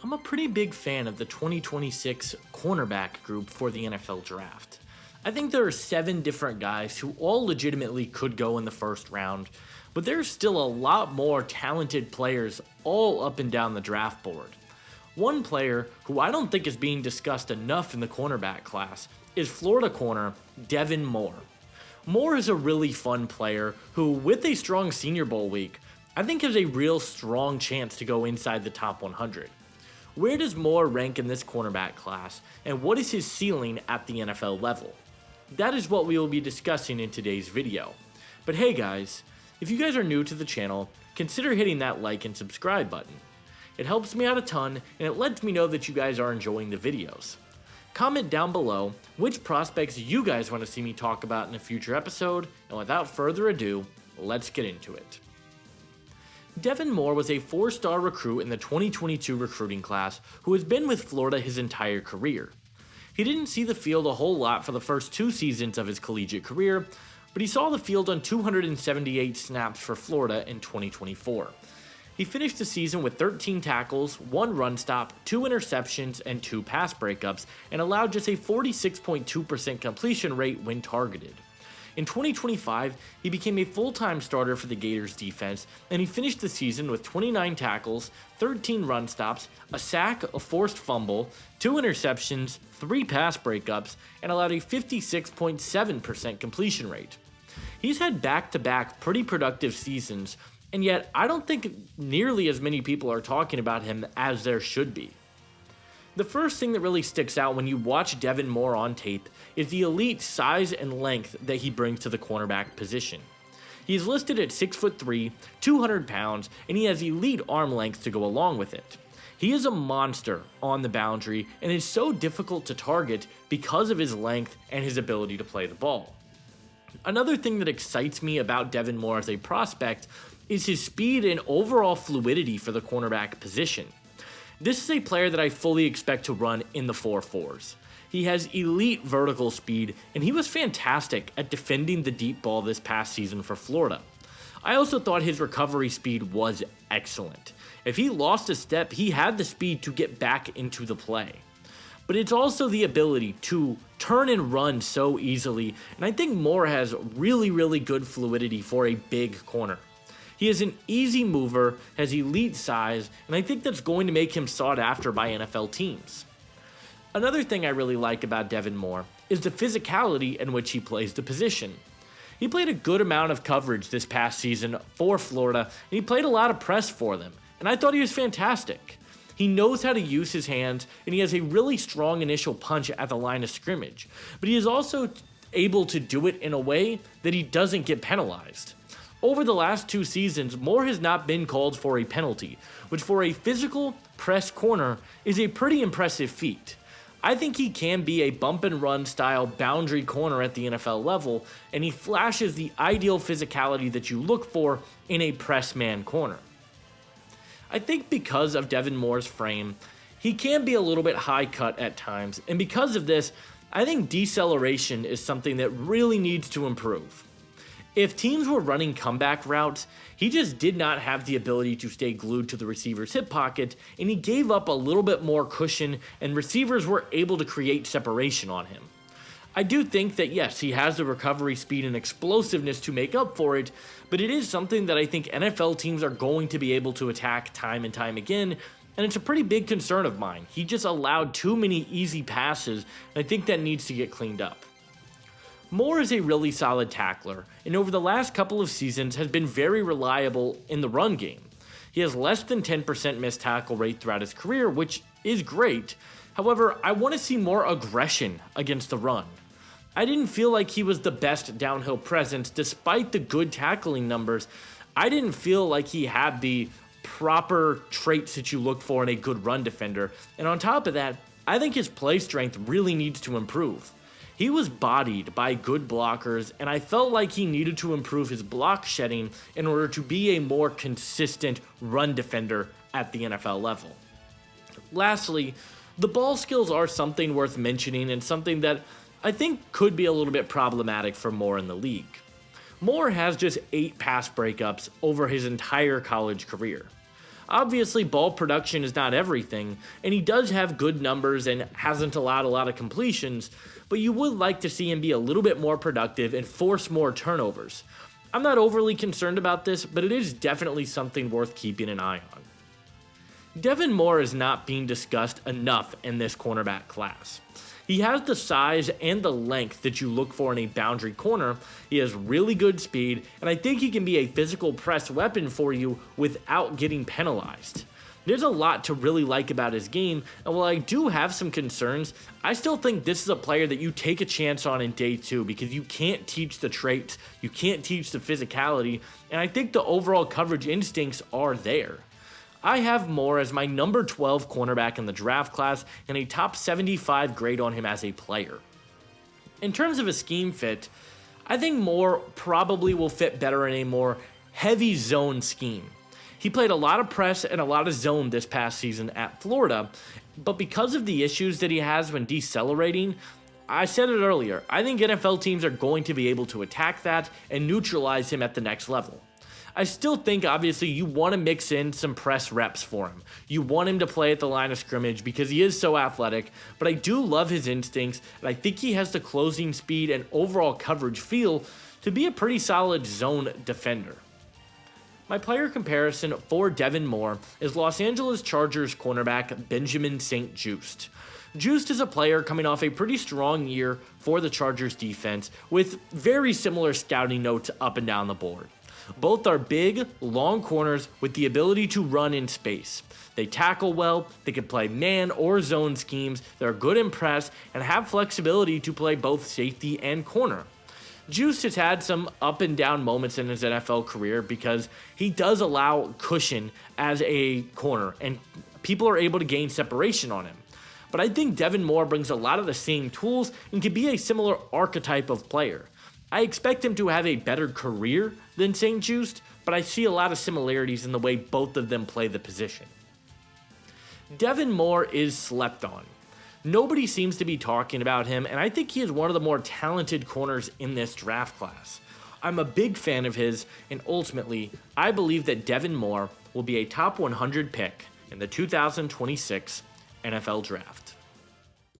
I'm a pretty big fan of the 2026 cornerback group for the NFL draft. I think there are 7 different guys who all legitimately could go in the first round, but there's still a lot more talented players all up and down the draft board. One player who I don't think is being discussed enough in the cornerback class is Florida corner Devin Moore. Moore is a really fun player who, with a strong Senior Bowl week, I think has a real strong chance to go inside the top 100. Where does Moore rank in this cornerback class, and what is his ceiling at the NFL level? That is what we will be discussing in today's video. But hey guys, if you guys are new to the channel, consider hitting that like and subscribe button. It helps me out a ton, and it lets me know that you guys are enjoying the videos. Comment down below which prospects you guys want to see me talk about in a future episode, and without further ado, let's get into it. Devin Moore was a 4-star recruit in the 2022 recruiting class who has been with Florida his entire career. He didn't see the field a whole lot for the first 2 seasons of his collegiate career, but he saw the field on 278 snaps for Florida in 2024. He finished the season with 13 tackles, 1 run stop, 2 interceptions, and 2 pass breakups, and allowed just a 46.2% completion rate when targeted. In 2025, he became a full-time starter for the Gators defense, and he finished the season with 29 tackles, 13 run stops, a sack, a forced fumble, 2 interceptions, 3 pass breakups, and allowed a 56.7% completion rate. He's had back-to-back pretty productive seasons, and yet I don't think nearly as many people are talking about him as there should be. The first thing that really sticks out when you watch Devin Moore on tape is the elite size and length that he brings to the cornerback position. He's listed at 6'3", 200 pounds, and he has elite arm length to go along with it. He is a monster on the boundary and is so difficult to target because of his length and his ability to play the ball. Another thing that excites me about Devin Moore as a prospect is his speed and overall fluidity for the cornerback position. This is a player that I fully expect to run in the 4.4s. He has elite vertical speed, and he was fantastic at defending the deep ball this past season for Florida. I also thought his recovery speed was excellent. If he lost a step, he had the speed to get back into the play. But it's also the ability to turn and run so easily, and I think Moore has really good fluidity for a big corner. He is an easy mover, has elite size, and I think that's going to make him sought after by NFL teams. Another thing I really like about Devin Moore is the physicality in which he plays the position. He played a good amount of coverage this past season for Florida, and he played a lot of press for them, and I thought he was fantastic. He knows how to use his hands, and he has a really strong initial punch at the line of scrimmage, but he is also able to do it in a way that he doesn't get penalized. Over the last 2 seasons, Moore has not been called for a penalty, which for a physical press corner is a pretty impressive feat. I think he can be a bump and run style boundary corner at the NFL level, and he flashes the ideal physicality that you look for in a press man corner. I think because of Devin Moore's frame, he can be a little bit high cut at times, and because of this, I think deceleration is something that really needs to improve. If teams were running comeback routes, he just did not have the ability to stay glued to the receiver's hip pocket, and he gave up a little bit more cushion, and receivers were able to create separation on him. I do think that yes, he has the recovery speed and explosiveness to make up for it, but it is something that I think NFL teams are going to be able to attack time and time again, and it's a pretty big concern of mine. He just allowed too many easy passes, and I think that needs to get cleaned up. Moore is a really solid tackler, and over the last couple of seasons has been very reliable in the run game. He has less than 10% missed tackle rate throughout his career, which is great. However, I want to see more aggression against the run. I didn't feel like he was the best downhill presence despite the good tackling numbers. I didn't feel like he had the proper traits that you look for in a good run defender, and on top of that, I think his play strength really needs to improve. He was bodied by good blockers, and I felt like he needed to improve his block shedding in order to be a more consistent run defender at the NFL level. Lastly, the ball skills are something worth mentioning and something that I think could be a little bit problematic for Moore in the league. Moore has just 8 pass breakups over his entire college career. Obviously, ball production is not everything, and he does have good numbers and hasn't allowed a lot of completions, but you would like to see him be a little bit more productive and force more turnovers. I'm not overly concerned about this, but it is definitely something worth keeping an eye on. Devin Moore is not being discussed enough in this cornerback class. He has the size and the length that you look for in a boundary corner. He has really good speed, and I think he can be a physical press weapon for you without getting penalized. There's a lot to really like about his game, and while I do have some concerns, I still think this is a player that you take a chance on in day 2 because you can't teach the traits, you can't teach the physicality, and I think the overall coverage instincts are there. I have Moore as my number 12 cornerback in the draft class and a top 75 grade on him as a player. In terms of a scheme fit, I think Moore probably will fit better in a more heavy zone scheme. He played a lot of press and a lot of zone this past season at Florida, but because of the issues that he has when decelerating, I said it earlier, I think NFL teams are going to be able to attack that and neutralize him at the next level. I still think, obviously, you want to mix in some press reps for him. You want him to play at the line of scrimmage because he is so athletic, but I do love his instincts, and I think he has the closing speed and overall coverage feel to be a pretty solid zone defender. My player comparison for Devin Moore is Los Angeles Chargers cornerback Benjamin St-Juste. Juste is a player coming off a pretty strong year for the Chargers defense with very similar scouting notes up and down the board. Both are big, long corners with the ability to run in space. They tackle well, they can play man or zone schemes, they're good in press, and have flexibility to play both safety and corner. Juste has had some up and down moments in his NFL career because he does allow cushion as a corner, and people are able to gain separation on him. But I think Devin Moore brings a lot of the same tools and can be a similar archetype of player. I expect him to have a better career than St-Juste, but I see a lot of similarities in the way both of them play the position. Devin Moore is slept on. Nobody seems to be talking about him, and I think he is one of the more talented corners in this draft class. I'm a big fan of his, and ultimately, I believe that Devin Moore will be a top 100 pick in the 2026 NFL Draft.